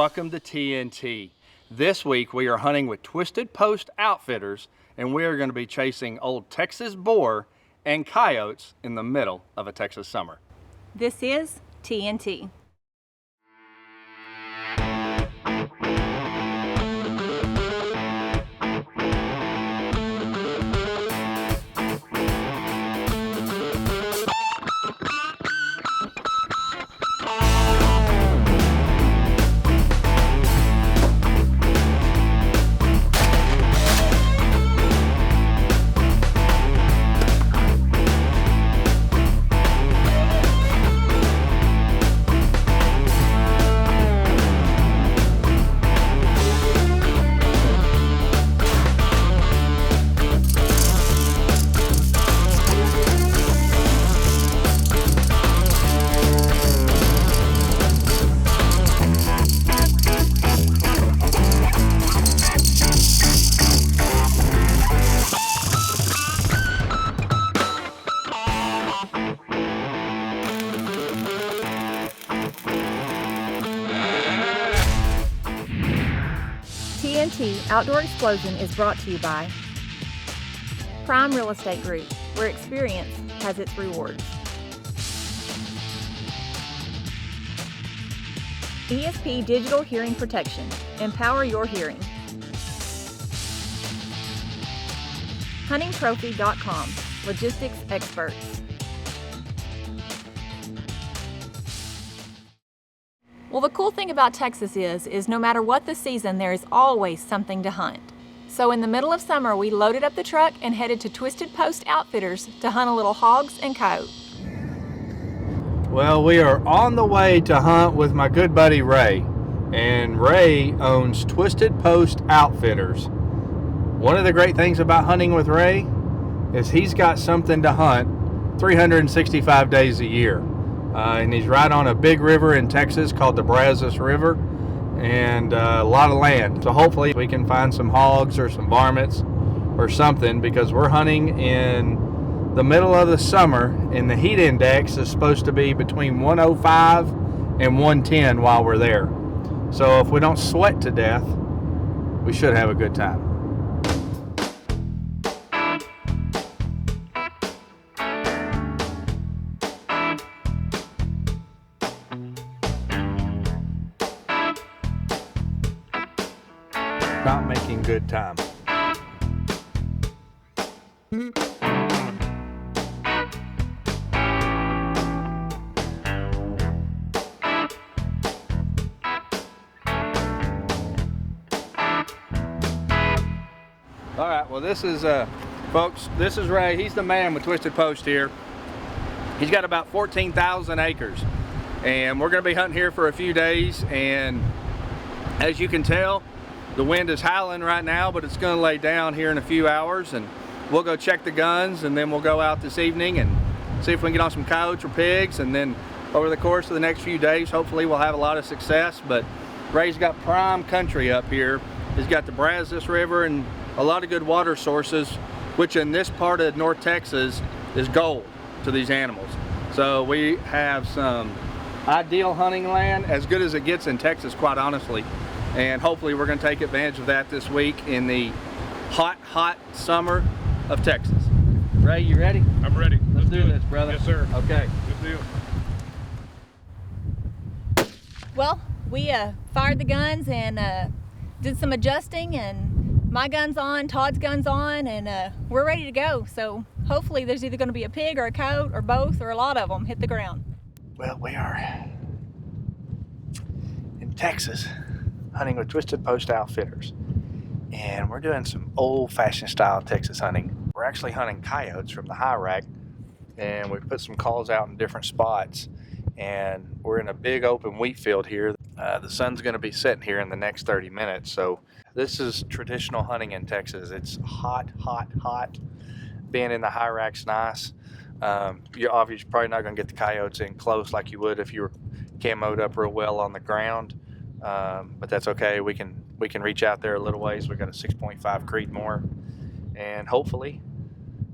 Welcome to TNT. This week we are hunting with Twisted Post Outfitters, and we are going to be chasing old Texas boar and coyotes in the middle of a Texas summer. This is TNT. TNT Outdoor Explosion is brought to you by Prime Real Estate Group, where experience has its rewards. ESP Digital Hearing Protection. Empower your hearing. HuntingTrophy.com. Logistics experts. Well, the cool thing about Texas is no matter what the season, there is always something to hunt. So in the middle of summer, we loaded up the truck and headed to Twisted Post Outfitters to hunt a little hogs and coyote. Well, we are on the way to hunt with my good buddy Ray, and Ray owns Twisted Post Outfitters. One of the great things about hunting with Ray is he's got something to hunt 365 days a year. And he's right on a big river in Texas called the Brazos River, and a lot of land. So hopefully we can find some hogs or some varmints or something, because we're hunting in the middle of the summer, and the heat index is supposed to be between 105 and 110 while we're there. So if we don't sweat to death, we should have a good time. Not making good time. All right, well, this is folks, this is Ray. He's the man with Twisted Post here. He's got about 14,000 acres, and we're going to be hunting here for a few days. And as you can tell, the wind is howling right now, but it's going to lay down here in a few hours, and we'll go check the guns, and then we'll go out this evening and see if we can get on some coyotes or pigs. And then over the course of the next few days, hopefully we'll have a lot of success. But Ray's got prime country up here. He's got the Brazos River and a lot of good water sources, which in this part of North Texas is gold to these animals. So we have some ideal hunting land, as good as it gets in Texas, quite honestly. And hopefully we're going to take advantage of that this week in the hot summer of Texas. Ray, you ready? I'm ready. Let's do this, brother. Yes, sir. Okay. Good deal. Well, we fired the guns and did some adjusting, and my gun's on, Todd's gun's on, and we're ready to go. So hopefully there's either going to be a pig or a coyote or both, or a lot of them hit the ground. Well, we are in Texas hunting with Twisted Post Outfitters, and we're doing some old-fashioned style Texas hunting. We're actually hunting coyotes from the high rack, and we put some calls out in different spots, and we're in a big open wheat field here. The sun's going to be setting here in the next 30 minutes, so this is traditional hunting in Texas. It's hot. Being in the high rack's nice. You're obviously probably not going to get the coyotes in close like you would if you were camoed up real well on the ground. But that's okay. We can reach out there a little ways. We've got a 6.5 Creedmoor, and hopefully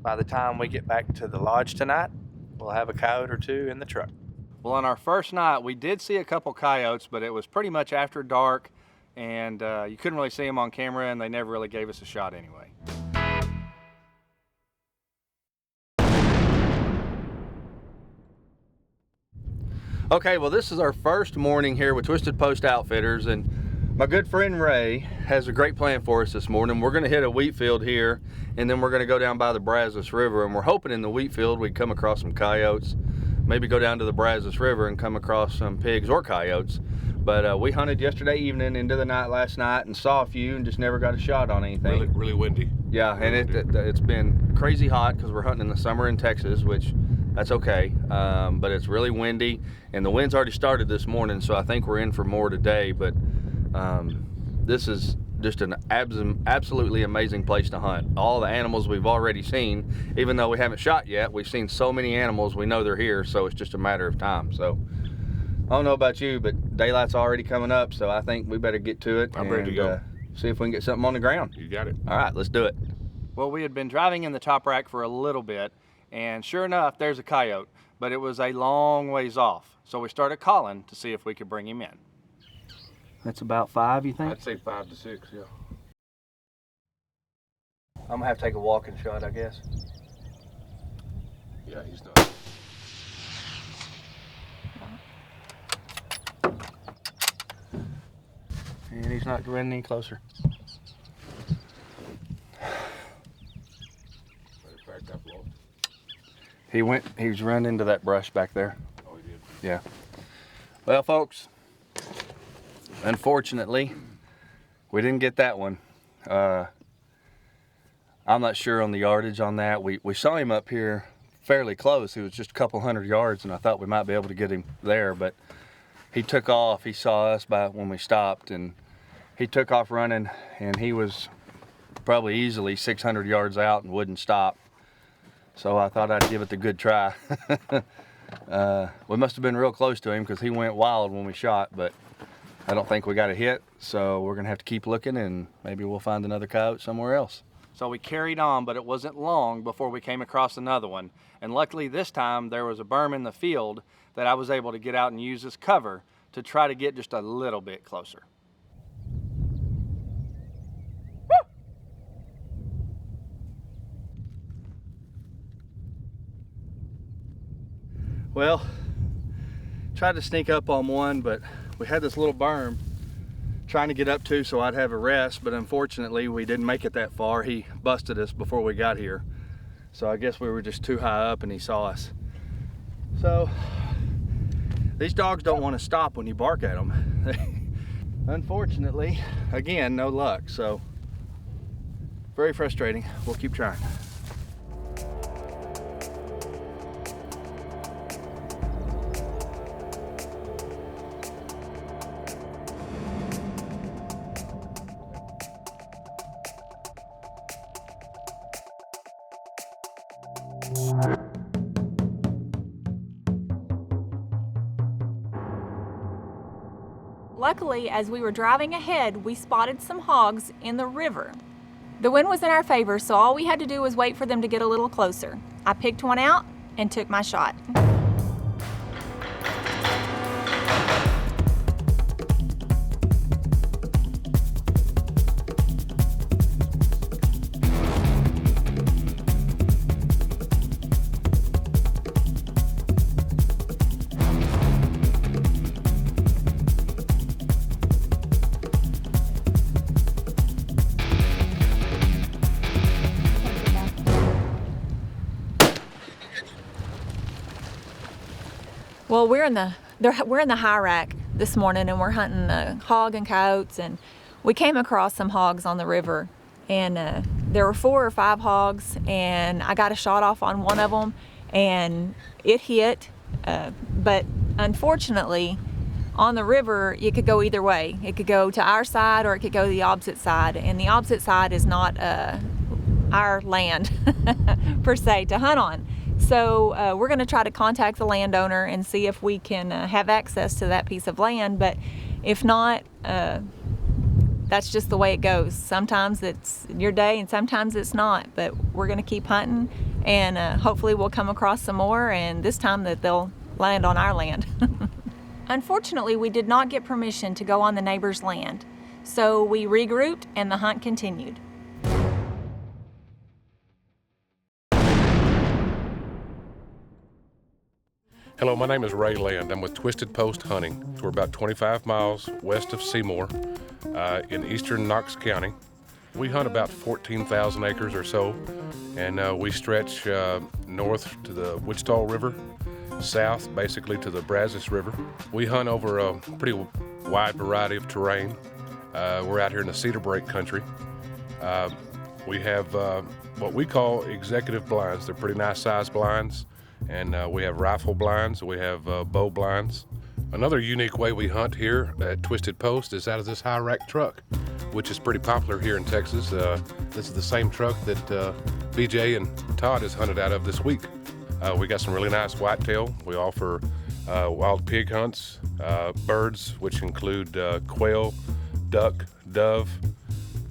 by the time we get back to the lodge tonight, we'll have a coyote or two in the truck. Well, on our first night, we did see a couple coyotes, but it was pretty much after dark, and you couldn't really see them on camera, and they never really gave us a shot anyway. Okay, well, this is our first morning here with Twisted Post Outfitters, and my good friend Ray has a great plan for us this morning. We're gonna hit a wheat field here, and then we're gonna go down by the Brazos River, and we're hoping in the wheat field we'd come across some coyotes, maybe go down to the Brazos River and come across some pigs or coyotes. But we hunted yesterday evening into the night last night and saw a few and just never got a shot on anything. Really windy. Yeah, and it's been crazy hot because we're hunting in the summer in Texas, which that's okay, but it's really windy, and the wind's already started this morning, so I think we're in for more today. But this is just an absolutely amazing place to hunt. All the animals we've already seen, even though we haven't shot yet, we've seen so many animals, we know they're here, so it's just a matter of time. So I don't know about you, but daylight's already coming up, so I think we better get to it. I'm ready to go. See if we can get something on the ground. You got it. All right, let's do it. Well, we had been driving in the top rack for a little bit, and sure enough, there's a coyote, but it was a long ways off. So we started calling to see if we could bring him in. That's about 5, you think? I'd say 5 to 6, yeah. I'm gonna have to take a walking shot, I guess. Yeah, he's not. And he's not running any closer. Backed up low. He was running into that brush back there. Oh, he did. Yeah. Well, folks, unfortunately, we didn't get that one. I'm not sure on the yardage on that. We saw him up here fairly close. He was just a couple hundred yards, and I thought we might be able to get him there, but he took off. He saw us when we stopped, and he took off running, and he was probably easily 600 yards out and wouldn't stop. So I thought I'd give it the good try. We must have been real close to him because he went wild when we shot, but I don't think we got a hit. So we're gonna have to keep looking, and maybe we'll find another coyote somewhere else. So we carried on, but it wasn't long before we came across another one. And luckily this time there was a berm in the field that I was able to get out and use as cover to try to get just a little bit closer. Well, tried to sneak up on one, but we had this little berm trying to get up to so I'd have a rest, but unfortunately we didn't make it that far. He busted us before we got here. So I guess we were just too high up and he saw us. So these dogs don't want to stop when you bark at them. Unfortunately, again, no luck. So very frustrating. We'll keep trying. Luckily, as we were driving ahead, we spotted some hogs in the river. The wind was in our favor, so all we had to do was wait for them to get a little closer. I picked one out and took my shot. Well, we're in the high rack this morning, and we're hunting hog and coyotes, and we came across some hogs on the river, and there were 4 or 5 hogs, and I got a shot off on one of them, and it hit, but unfortunately on the river it could go either way. It could go to our side or it could go to the opposite side, and the opposite side is not our land per se to hunt on. So we're going to try to contact the landowner and see if we can have access to that piece of land, but if not, that's just the way it goes. Sometimes it's your day and sometimes it's not, but we're going to keep hunting, and hopefully we'll come across some more, and this time that they'll land on our land. Unfortunately, we did not get permission to go on the neighbor's land, so we regrouped and the hunt continued. Hello, my name is Ray Land. I'm with Twisted Post Hunting. We're about 25 miles west of Seymour in eastern Knox County. We hunt about 14,000 acres or so, and we stretch north to the Wichita River, south basically to the Brazos River. We hunt over a pretty wide variety of terrain. We're out here in the Cedar Break country. We have what we call executive blinds. They're pretty nice sized blinds. And we have rifle blinds, we have bow blinds. Another unique way we hunt here at Twisted Post is out of this high rack truck, which is pretty popular here in Texas. This is the same truck that BJ and Todd has hunted out of this week. We got some really nice whitetail. We offer wild pig hunts, birds, which include quail, duck, dove.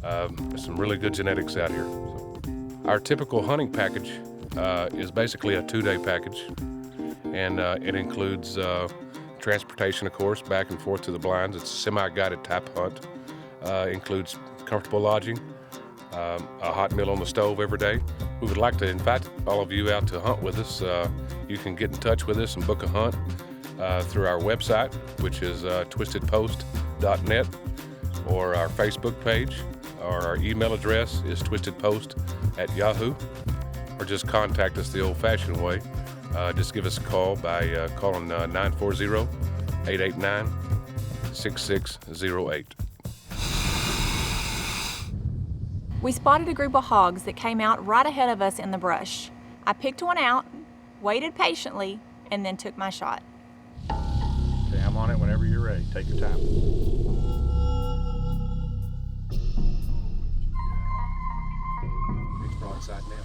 Some really good genetics out here. So, our typical hunting package is basically a 2-day package, and it includes transportation, of course, back and forth to the blinds. It's a semi-guided type hunt. Includes comfortable lodging, a hot meal on the stove every day. We would like to invite all of you out to hunt with us. You can get in touch with us and book a hunt through our website, which is twistedpost.net, or our Facebook page, or our email address is twistedpost@yahoo. Or just contact us the old-fashioned way. Just give us a call by calling 940-889-6608. We spotted a group of hogs that came out right ahead of us in the brush. I picked one out, waited patiently, and then took my shot. Okay, I'm on it whenever you're ready. Take your time. It's broadside down.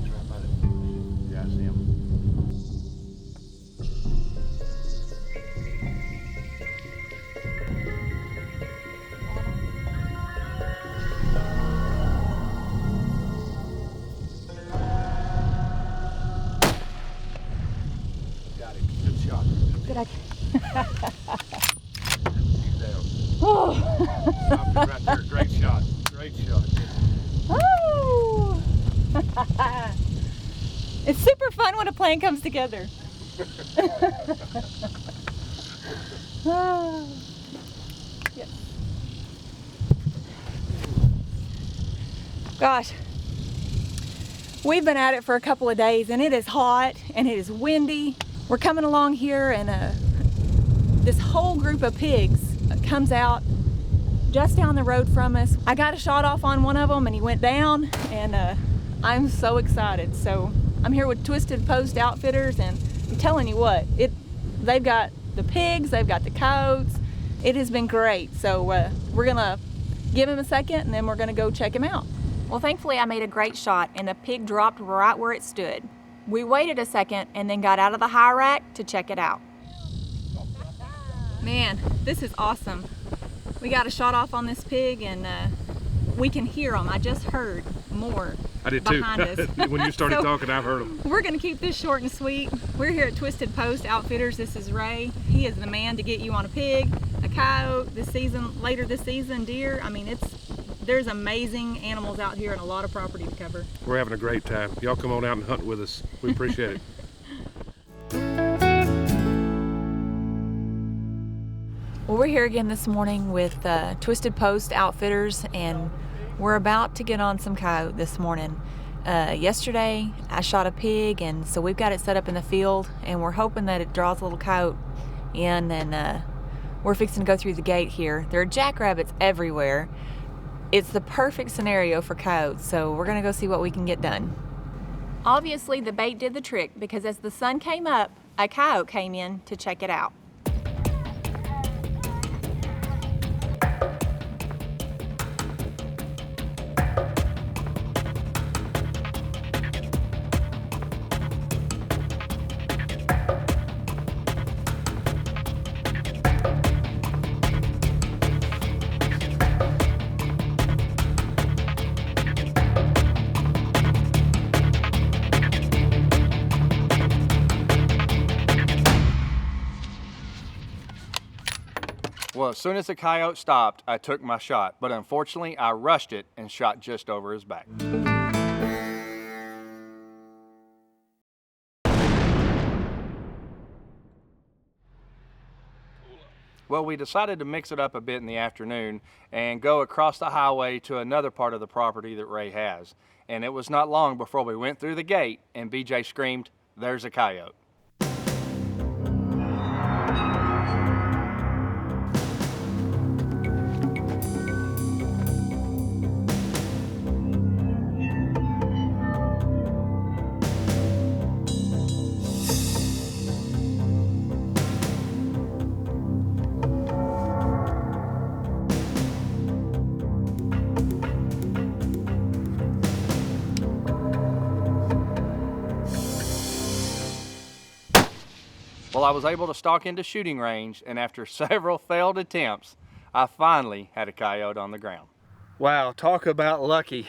He's right by the bush. Yeah, I see him. Got him. Good shot. Did I? He's down. Oh. Stopped it right there. Great shot. Great shot. Oh. It's super fun when a plan comes together. Yes. Gosh, we've been at it for a couple of days and it is hot and it is windy. We're coming along here and this whole group of pigs comes out just down the road from us. I got a shot off on one of them and he went down, and I'm so excited. So I'm here with Twisted Post Outfitters, and I'm telling you what, they've got the pigs, they've got the coyotes. It has been great. So we're gonna give him a second and then we're gonna go check him out. Well, thankfully I made a great shot and the pig dropped right where it stood. We waited a second and then got out of the high rack to check it out. Man, this is awesome. We got a shot off on this pig and we can hear them. I just heard more. I did too. Behind us. When you started So, talking, I've heard them. We're gonna keep this short and sweet. We're here at Twisted Post Outfitters. This is Ray. He is the man to get you on a pig, a coyote, later this season, deer. I mean, there's amazing animals out here and a lot of property to cover. We're having a great time. Y'all come on out and hunt with us. We appreciate it. Well, we're here again this morning with Twisted Post Outfitters, and we're about to get on some coyote this morning. Yesterday, I shot a pig, and so we've got it set up in the field, and we're hoping that it draws a little coyote in, and we're fixing to go through the gate here. There are jackrabbits everywhere. It's the perfect scenario for coyotes, so we're gonna go see what we can get done. Obviously, the bait did the trick, because as the sun came up, a coyote came in to check it out. soon as the coyote stopped, I took my shot, but unfortunately I rushed it and shot just over his back. Well, we decided to mix it up a bit in the afternoon and go across the highway to another part of the property that Ray has. And it was not long before we went through the gate and BJ screamed, "There's a coyote." Well, I was able to stalk into shooting range, and after several failed attempts, I finally had a coyote on the ground. Wow, talk about lucky.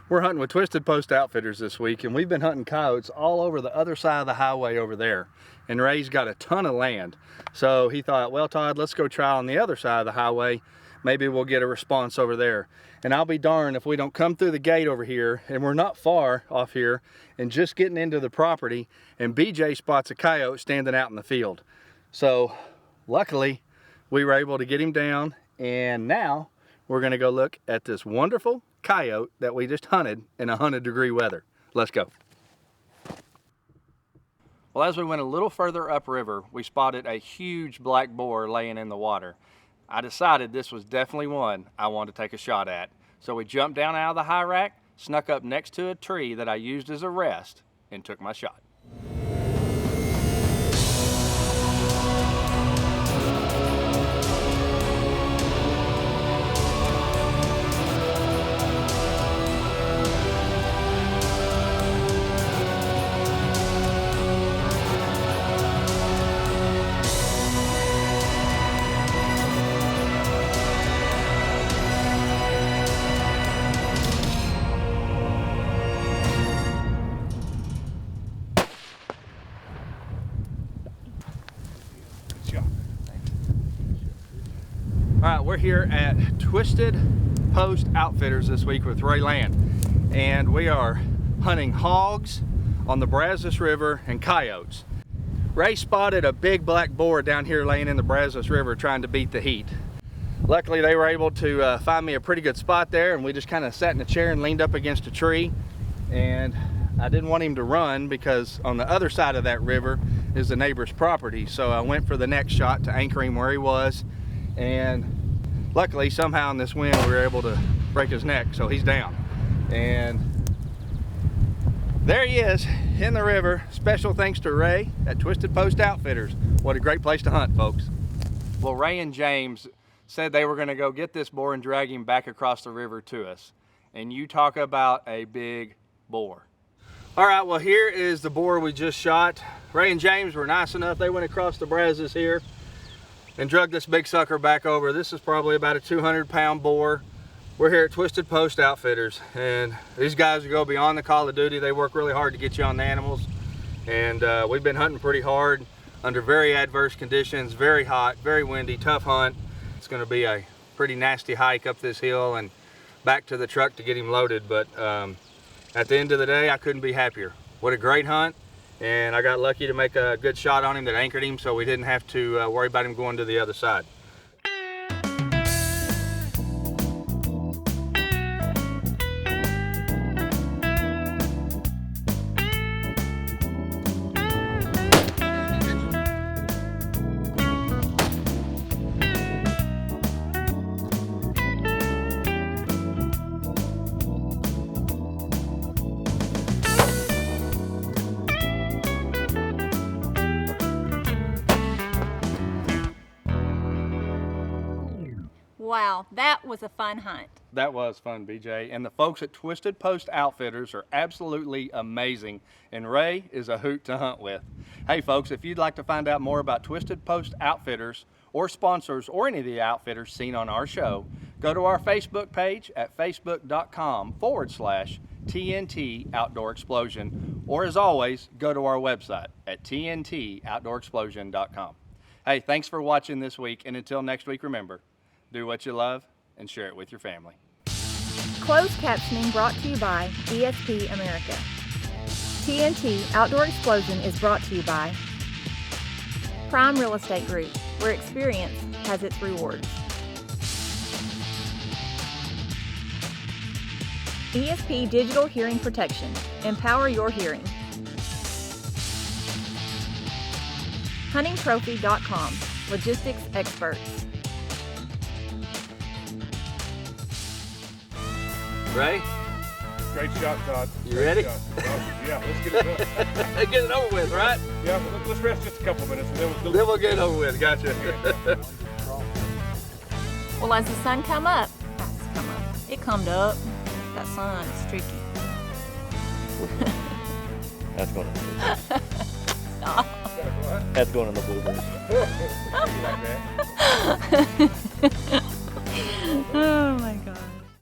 We're hunting with Twisted Post Outfitters this week, and we've been hunting coyotes all over the other side of the highway over there. And Ray's got a ton of land. So he thought, well, Todd, let's go try on the other side of the highway. Maybe we'll get a response over there. And I'll be darned if we don't come through the gate over here, and we're not far off here, and just getting into the property, and BJ spots a coyote standing out in the field. So luckily, we were able to get him down, and now we're gonna go look at this wonderful coyote that we just hunted in 100-degree weather. Let's go. Well, as we went a little further upriver, we spotted a huge black boar laying in the water. I decided this was definitely one I wanted to take a shot at. So we jumped down out of the high rack, snuck up next to a tree that I used as a rest, and took my shot. All right, we're here at Twisted Post Outfitters this week with Ray Land, and we are hunting hogs on the Brazos River and coyotes. Ray spotted a big black boar down here laying in the Brazos River trying to beat the heat. Luckily, they were able to find me a pretty good spot there, and we just kind of sat in a chair and leaned up against a tree. And I didn't want him to run because on the other side of that river is the neighbor's property. So I went for the next shot to anchor him where he was. And luckily, somehow in this wind, we were able to break his neck, so he's down. And there he is in the river. Special thanks to Ray at Twisted Post Outfitters. What a great place to hunt, folks. Well, Ray and James said they were gonna go get this boar and drag him back across the river to us. And you talk about a big boar. All right, well, here is the boar we just shot. Ray and James were nice enough. They went across the Brazos here and drug this big sucker back over. This is probably about a 200-pound boar. We're here at Twisted Post Outfitters, and these guys go beyond the call of duty. They work really hard to get you on the animals, and we've been hunting pretty hard under very adverse conditions, very hot, very windy, tough hunt. It's gonna be a pretty nasty hike up this hill and back to the truck to get him loaded, but at the end of the day, I couldn't be happier. What a great hunt. And I got lucky to make a good shot on him that anchored him, so we didn't have to worry about him going to the other side. Wow, that was a fun hunt. That was fun, BJ. And the folks at Twisted Post Outfitters are absolutely amazing. And Ray is a hoot to hunt with. Hey folks, if you'd like to find out more about Twisted Post Outfitters or sponsors or any of the outfitters seen on our show, go to our Facebook page at facebook.com/TNT Outdoor Explosion. Or as always, go to our website at tntoutdoorexplosion.com. Hey, thanks for watching this week, and until next week, remember, do what you love and share it with your family. Closed captioning brought to you by ESP America. TNT Outdoor Explosion is brought to you by Prime Real Estate Group, where experience has its rewards. ESP Digital Hearing Protection. Empower your hearing. HuntingTrophy.com. Logistics experts. Ray, Great shot, Todd. You Great ready? shot. Yeah, let's get it done. get it over with, right? Yeah, but let's rest just a couple minutes and then we'll Then we'll get it over with. Gotcha. Well, as the sun it come up. That sun is tricky. That's going to Stop. that's going in the blueberries. You like that?